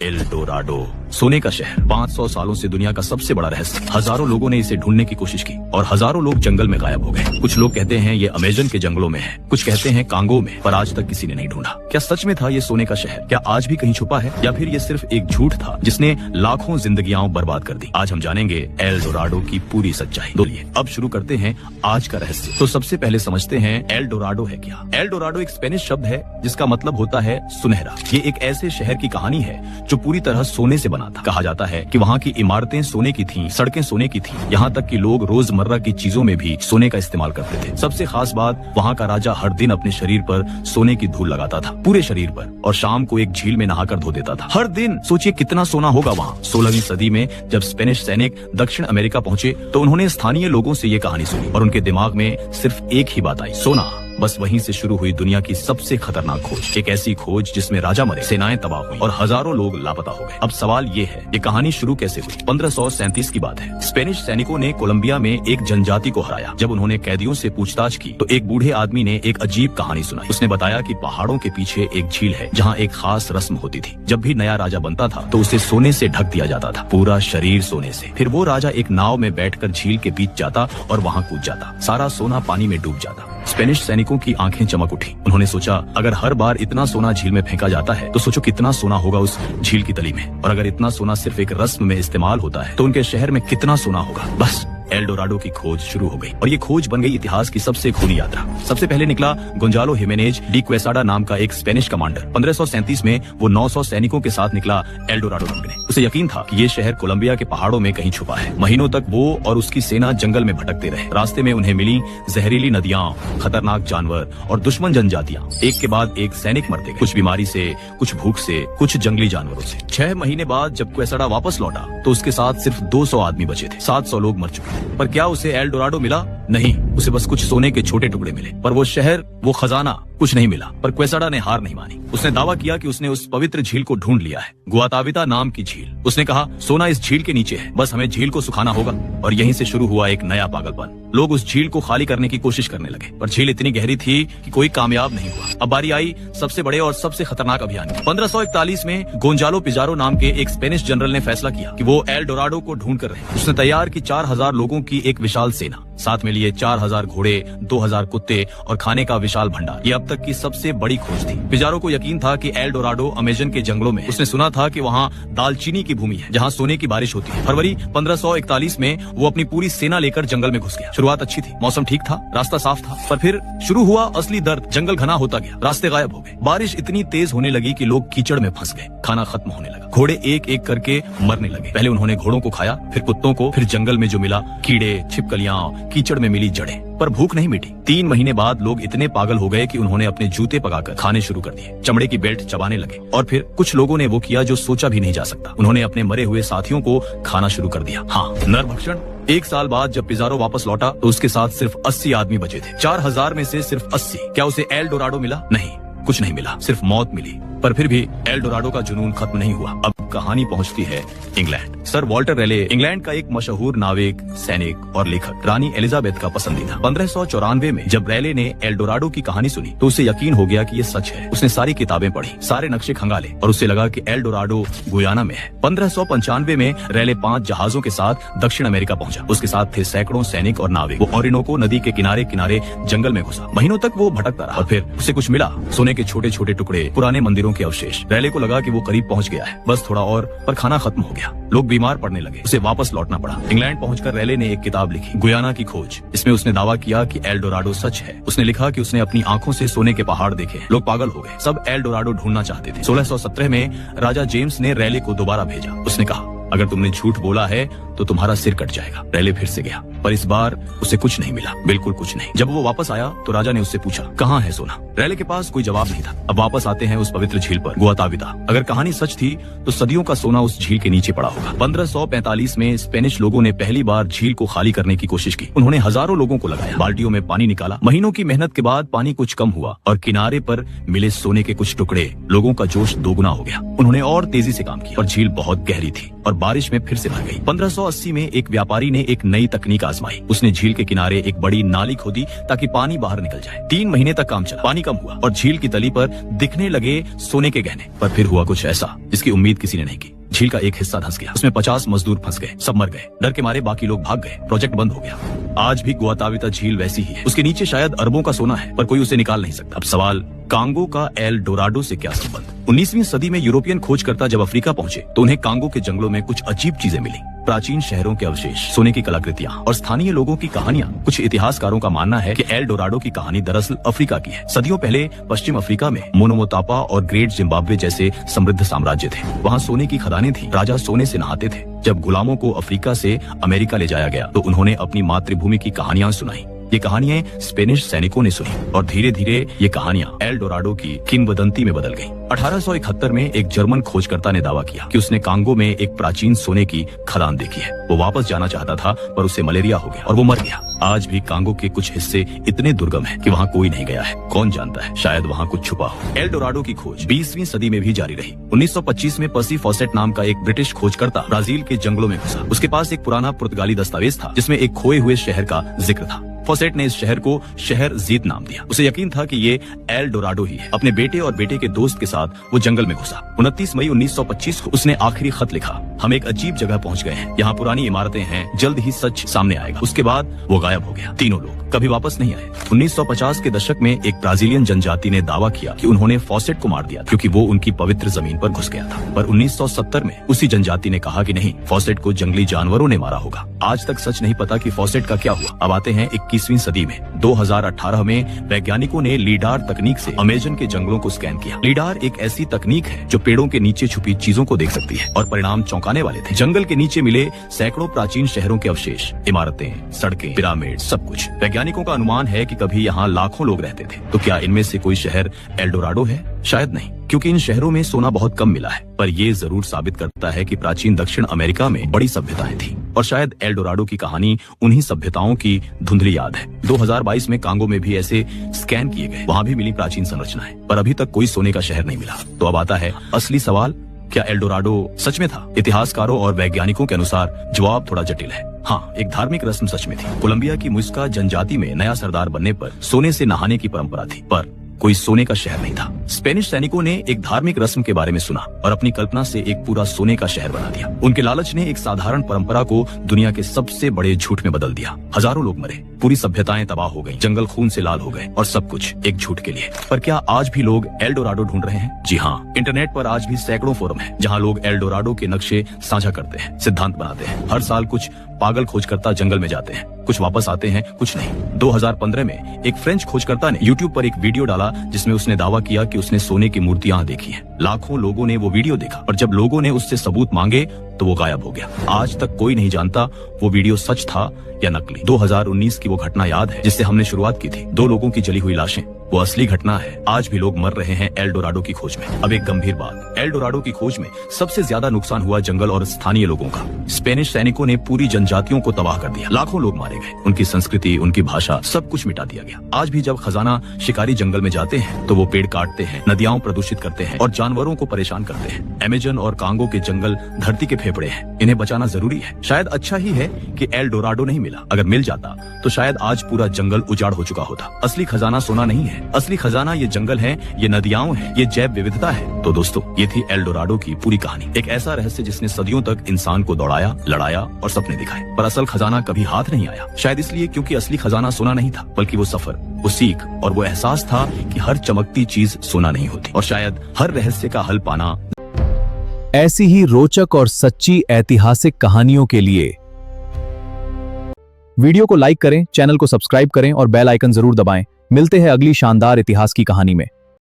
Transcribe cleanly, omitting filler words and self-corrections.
L Dorado, सोने का शहर, 500 सालों से दुनिया का सबसे बड़ा रहस्य। हजारों लोगों ने इसे ढूंढने की कोशिश की और हजारों लोग जंगल में गायब हो गए। कुछ लोग कहते हैं ये अमेजन के जंगलों में है, कुछ कहते हैं कांगो में, पर आज तक किसी ने नहीं ढूंढा। क्या सच में था ये सोने का शहर? क्या आज भी कहीं छुपा है, या फिर ये सिर्फ एक झूठ था जिसने लाखों जिंदगियां बर्बाद कर दी? आज हम जानेंगे एल डोराडो की पूरी सच्चाई। बोलिए अब शुरू करते हैं आज का रहस्य। तो सबसे पहले समझते हैं एल डोराडो है क्या। एल डोराडो एक स्पेनिश शब्द है जिसका मतलब होता है सुनहरा। ये एक ऐसे शहर की कहानी है जो पूरी तरह सोने से बना था। कहा जाता है कि वहाँ की इमारतें सोने की थीं, सड़कें सोने की थीं, यहाँ तक कि लोग रोजमर्रा की चीजों में भी सोने का इस्तेमाल करते थे। सबसे खास बात, वहाँ का राजा हर दिन अपने शरीर पर सोने की धूल लगाता था, पूरे शरीर पर, और शाम को एक झील में नहाकर धो देता था। हर दिन। सोचिए कितना सोना होगा वहाँ। 16वीं सदी में जब स्पेनिश सैनिक दक्षिण अमेरिका पहुंचे तो उन्होंने स्थानीय लोगों से ये कहानी सुनी और उनके दिमाग में सिर्फ एक ही बात आई, सोना। बस वहीं से शुरू हुई दुनिया की सबसे खतरनाक खोज। एक ऐसी खोज जिसमें राजा मरे, सेनाएं तबाह हुई और हजारों लोग लापता हो गए। अब सवाल ये है, ये कहानी शुरू कैसे हुई? 1537 की बात है। स्पेनिश सैनिकों ने कोलंबिया में एक जनजाति को हराया। जब उन्होंने कैदियों से पूछताछ की तो एक बूढ़े आदमी ने एक अजीब कहानी सुनाई। उसने बताया कि पहाड़ों के पीछे एक झील है जहाँ एक खास रस्म होती थी। जब भी नया राजा बनता था तो उसे सोने से ढक दिया जाता था, पूरा शरीर सोने से। फिर वो राजा एक नाव में बैठकर झील के बीच जाता और वहाँ कूद जाता। सारा सोना पानी में डूब जाता। स्पेनिश सैनिकों की आंखें चमक उठी। उन्होंने सोचा, अगर हर बार इतना सोना झील में फेंका जाता है तो सोचो कितना सोना होगा उस झील की तली में। और अगर इतना सोना सिर्फ एक रस्म में इस्तेमाल होता है तो उनके शहर में कितना सोना होगा। बस एल डोराडो की खोज शुरू हो गई और ये खोज बन गई इतिहास की सबसे खूनी यात्रा। सबसे पहले निकला गोंजालो हिमेनेज डी क्वेसाडा नाम का एक स्पेनिश कमांडर। 1537 में वो 900 सैनिकों के साथ निकला एल डोराडो ढूंढने। उसे यकीन था कि ये शहर कोलंबिया के पहाड़ों में कहीं छुपा है। महीनों तक वो और उसकी सेना जंगल में भटकते रहे। रास्ते में उन्हें मिली जहरीली नदियां, खतरनाक जानवर और दुश्मन जनजातियां। एक के बाद एक सैनिक मरते गए, कुछ बीमारी से, कुछ भूख से, कुछ जंगली जानवरों से। 6 महीने बाद जब क्वेसाडा वापस लौटा तो उसके साथ सिर्फ 200 आदमी बचे थे। 700 लोग मर चुके। पर क्या उसे एल डोराडो मिला? नहीं, उसे बस कुछ सोने के छोटे टुकड़े मिले। पर वो शहर, वो खजाना, कुछ नहीं मिला। पर क्वेसाडा ने हार नहीं मानी। उसने दावा किया कि उसने उस पवित्र झील को ढूंढ लिया है, गुआताविता नाम की झील। उसने कहा, सोना इस झील के नीचे है, बस हमें झील को सुखाना होगा। और यहीं से शुरू हुआ एक नया पागलपन। लोग उस झील को खाली करने की कोशिश करने लगे, पर झील इतनी गहरी थी कि कोई कामयाब नहीं हुआ। अब बारी आई सबसे बड़े और सबसे खतरनाक अभियान की। 1541 में गोंजालो पिजारो नाम के एक स्पेनिश जनरल ने फैसला किया कि वो एल डोराडो को ढूंढ कर रहे। उसने तैयार की 4000 लोगों की एक विशाल सेना, साथ में लिए 4000 घोड़े, 2000 कुत्ते और खाने का विशाल भंडार। ये अब तक की सबसे बड़ी खोज थी। पिजारो को यकीन था कि एल डोराडो अमेजन के जंगलों में। उसने सुना था कि वहाँ दालचीनी की भूमि है जहाँ सोने की बारिश होती है। फरवरी 1541 में वो अपनी पूरी सेना लेकर जंगल में घुस गया। शुरुआत अच्छी थी, मौसम ठीक था, रास्ता साफ था, पर फिर शुरू हुआ असली दर्द। जंगल घना होता गया, रास्ते गायब हो गए, बारिश इतनी तेज होने लगी कि लोग कीचड़ में फंस गए, खाना खत्म होने लगा, घोड़े एक एक करके मरने लगे। पहले उन्होंने घोड़ों को खाया, फिर कुत्तों को, फिर जंगल में जो मिला, कीड़े, छिपकलियां, कीचड़ में मिली जड़ें। पर भूख नहीं मिटी। 3 महीने बाद लोग इतने पागल हो गए कि उन्होंने अपने जूते पकाकर खाने शुरू कर दिए, चमड़े की बेल्ट चबाने लगे। और फिर कुछ लोगों ने वो किया जो सोचा भी नहीं जा सकता, उन्होंने अपने मरे हुए साथियों को खाना शुरू कर दिया। हाँ, नरभक्षण। 1 साल बाद जब पिजारो वापस लौटा तो उसके साथ सिर्फ 80 आदमी बचे थे। 4000 में से सिर्फ 80। क्या उसे एल डोराडो मिला? नहीं, कुछ नहीं मिला, सिर्फ मौत मिली। पर फिर भी एल डोराडो का जुनून खत्म नहीं हुआ। अब कहानी पहुंचती है इंग्लैंड। सर वाल्टर रेले इंग्लैंड का एक मशहूर नाविक, सैनिक और लेखक, रानी एलिजाबेथ का पसंदीदा। 1594 में जब रेले ने एल डोराडो की कहानी सुनी तो उसे यकीन हो गया कि ये सच है। उसने सारी किताबें पढ़ी, सारे नक्शे खंगाले और उसे लगा कि एल डोराडो गुयाना में है। 1595 में रेले 5 जहाजों के साथ दक्षिण अमेरिका पहुंचा। उसके साथ थे सैकड़ों सैनिक और नाविक। वो ओरिनोको नदी के किनारे किनारे जंगल में घुसा। महीनों तक वो भटकता रहा और फिर उसे कुछ मिला, सोने के छोटे छोटे टुकड़े, पुराने मंदिरों के अवशेष। रेले को लगा कि वो करीब पहुंच गया है, बस थोड़ा और। पर खाना खत्म हो गया, लोग बीमार पड़ने लगे, उसे वापस लौटना पड़ा। इंग्लैंड पहुंचकर रेले ने एक किताब लिखी, गुयाना की खोज। इसमें उसने दावा किया कि एल डोराडो सच है। उसने लिखा कि उसने अपनी आंखों से सोने के पहाड़ देखे। लोग पागल हो गए, सब एल डोराडो ढूंढना चाहते थे। 1617 में राजा जेम्स ने रेले को दोबारा भेजा। उसने कहा, अगर तुमने झूठ बोला है तो तुम्हारा सिर कट जाएगा। रेले फिर से गया, पर इस बार उसे कुछ नहीं मिला, बिल्कुल कुछ नहीं। जब वो वापस आया तो राजा ने उससे पूछा, कहाँ है सोना? रेले के पास कोई जवाब नहीं था। अब वापस आते हैं उस पवित्र झील पर, गुआताविता। अगर कहानी सच थी तो सदियों का सोना उस झील के नीचे पड़ा होगा। 1545 में स्पेनिश लोगों ने पहली बार झील को खाली करने की कोशिश की। उन्होंने हजारों लोगों को लगाया, बाल्टियों में पानी निकाला। महीनों की मेहनत के बाद पानी कुछ कम हुआ और किनारे पर मिले सोने के कुछ टुकड़े। लोगों का जोश दोगुना हो गया। उन्होंने और तेजी से काम किया और झील बहुत गहरी थी और बारिश में फिर से भर गई। 1580 में एक व्यापारी ने एक नई तकनीक आजमाई। उसने झील के किनारे एक बड़ी नाली खोदी ताकि पानी बाहर निकल जाए। 3 महीने तक काम चला, पानी कम हुआ और झील की तली पर दिखने लगे सोने के गहने। पर फिर हुआ कुछ ऐसा जिसकी उम्मीद किसी ने नहीं की। झील का एक हिस्सा धंस गया, उसमें 50 मजदूर फंस गए, सब मर गए। डर के मारे बाकी लोग भाग गए, प्रोजेक्ट बंद हो गया। आज भी गुआताविता झील वैसी ही है, उसके नीचे शायद अरबों का सोना है, पर कोई उसे निकाल नहीं सकता। अब सवाल, कांगो का एल डोराडो से क्या संबंध? 19वीं सदी में यूरोपियन खोजकर्ता जब अफ्रीका पहुंचे तो उन्हें कांगो के जंगलों में कुछ अजीब चीजें मिली। प्राचीन शहरों के अवशेष, सोने की कलाकृतियां और स्थानीय लोगों की कहानियां। कुछ इतिहासकारों का मानना है कि एल डोराडो की कहानी दरअसल अफ्रीका की है। सदियों पहले पश्चिम अफ्रीका में मोनोमोतापा और ग्रेट जिम्बाब्वे जैसे समृद्ध साम्राज्य थे। वहाँ सोने की खदानें थी, राजा सोने से नहाते थे। जब गुलामों को अफ्रीका से अमेरिका ले जाया गया तो उन्होंने अपनी मातृभूमि की कहानियां सुनाई। ये कहानियां स्पेनिश सैनिकों ने सुनी और धीरे धीरे ये कहानियां एल डोराडो की किंवदंती में बदल गईं। 1871 में एक जर्मन खोजकर्ता ने दावा किया कि उसने कांगो में एक प्राचीन सोने की खदान देखी है। वो वापस जाना चाहता था पर उसे मलेरिया हो गया और वो मर गया। आज भी कांगो के कुछ हिस्से इतने दुर्गम हैं कि वहाँ कोई नहीं गया है। कौन जानता है, शायद वहाँ कुछ छुपा हो। एल डोराडो की खोज 20वीं सदी में भी जारी रही। 1925 में पर्सी फॉसेट नाम का एक ब्रिटिश खोजकर्ता ब्राजील के जंगलों में घुसा। उसके पास एक पुराना पुर्तगाली दस्तावेज था जिसमें एक खोए हुए शहर का जिक्र था। फॉसेट ने इस शहर को शहर जीत नाम दिया। उसे यकीन था कि ये एल डोराडो ही है। अपने बेटे और बेटे के दोस्त के साथ वो जंगल में घुसा। 29 मई 1925 को उसने आखिरी खत लिखा, हम एक अजीब जगह पहुंच गए हैं, यहाँ पुरानी इमारतें हैं, जल्द ही सच सामने आएगा। उसके बाद वो गायब हो गया। तीनों लोग कभी वापस नहीं आए। 1950 के दशक में एक ब्राजीलियन जनजाति ने दावा किया कि उन्होंने फॉसेट को मार दिया क्योंकि वो उनकी पवित्र जमीन पर घुस गया था। पर 1970 में उसी जनजाति ने कहा कि नहीं, फॉसेट को जंगली जानवरों ने मारा होगा। आज तक सच नहीं पता कि फॉसेट का क्या हुआ। अब आते हैं 21वीं सदी में। 2018 में वैज्ञानिकों ने लीडार तकनीक से अमेजन के जंगलों को स्कैन किया। लीडार एक ऐसी तकनीक है जो पेड़ों के नीचे छुपी चीजों को देख सकती है और परिणाम चौंकाने वाले थे। जंगल के नीचे मिले सैकड़ों प्राचीन शहरों के अवशेष, इमारतें, सड़कें, पिरामिड, सब कुछ। वैज्ञानिकों का अनुमान है कि कभी यहाँ लाखों लोग रहते थे। तो क्या इनमें से कोई शहर एल डोराडो है? शायद नहीं, क्योंकि इन शहरों में सोना बहुत कम मिला है। पर ये जरूर साबित करता है कि प्राचीन दक्षिण अमेरिका में बड़ी सभ्यताएं थी और शायद एल डोराडो की कहानी उन्हीं सभ्यताओं की धुंधली याद है। 2022 में कांगो में भी ऐसे स्कैन किए गए, वहाँ भी मिली प्राचीन संरचनाएं, पर अभी तक कोई सोने का शहर नहीं मिला। तो अब आता है असली सवाल, क्या एल डोराडो सच में था? इतिहासकारों और वैज्ञानिकों के अनुसार जवाब थोड़ा जटिल है। हाँ, एक धार्मिक रस्म सच में थी। कोलंबिया की मुस्का जनजाति में नया सरदार बनने पर सोने से नहाने की परंपरा थी, पर कोई सोने का शहर नहीं था। स्पेनिश सैनिकों ने एक धार्मिक रस्म के बारे में सुना और अपनी कल्पना से एक पूरा सोने का शहर बना दिया। उनके लालच ने एक साधारण परंपरा को दुनिया के सबसे बड़े झूठ में बदल दिया। हजारों लोग मरे, पूरी सभ्यताएं तबाह हो गईं, जंगल खून से लाल हो गए और सब कुछ एक झूठ के लिए। पर क्या आज भी लोग एल डोराडो ढूंढ रहे हैं? जी हाँ, इंटरनेट पर आज भी सैकड़ों फोरम हैं जहां लोग एल डोराडो के नक्शे साझा करते हैं, सिद्धांत बनाते हैं। हर साल कुछ पागल खोजकर्ता जंगल में जाते हैं, कुछ वापस आते हैं, कुछ नहीं। 2015 में एक फ्रेंच खोजकर्ता ने यूट्यूब पर एक वीडियो डाला जिसमें उसने दावा किया कि उसने सोने की मूर्तियां देखी हैं। लाखों लोगों ने वो वीडियो देखा और जब लोगों ने उससे सबूत मांगे तो वो गायब हो गया। आज तक कोई नहीं जानता वो वीडियो सच था या नकली। 2019 की वो घटना याद है जिससे हमने शुरुआत की थी, 2 लोगों की जली हुई लाशें। वो असली घटना है। आज भी लोग मर रहे हैं एल डोराडो की खोज में। अब एक गंभीर बात, एल डोराडो की खोज में सबसे ज्यादा नुकसान हुआ जंगल और स्थानीय लोगों का। स्पेनिश सैनिकों ने पूरी जनजातियों को तबाह कर दिया, लाखों लोग मारे गए, उनकी संस्कृति, उनकी भाषा, सब कुछ मिटा दिया गया। आज भी जब खजाना शिकारी जंगल में जाते हैं तो वो पेड़ काटते हैं, नदियाओं प्रदूषित करते हैं और जानवरों को परेशान करते हैं। अमेजन और कांगो के जंगल धरती के फेफड़े हैं, इन्हें बचाना जरूरी है। शायद अच्छा ही है कि एल डोराडो नहीं मिला। अगर मिल जाता तो शायद आज पूरा जंगल उजाड़ हो चुका होता। असली खजाना सोना नहीं है, असली खजाना ये जंगल है, ये नदियां हैं, ये जैव विविधता है। तो दोस्तों, ये थी एल डोराडो की पूरी कहानी। एक ऐसा रहस्य जिसने सदियों तक इंसान को दौड़ाया, लड़ाया और सपने दिखाए, पर असल खजाना कभी हाथ नहीं आया। शायद इसलिए क्योंकि असली खजाना सोना नहीं था, बल्कि वो सफर, वो सीख और वो एहसास था कि हर चमकती चीज सोना नहीं होती और शायद हर रहस्य का हल पाना। ऐसी ही रोचक और सच्ची ऐतिहासिक कहानियों के लिए वीडियो को लाइक करें, चैनल को सब्सक्राइब करें और बेल आइकन जरूर दबाएं। मिलते हैं अगली शानदार इतिहास की कहानी में।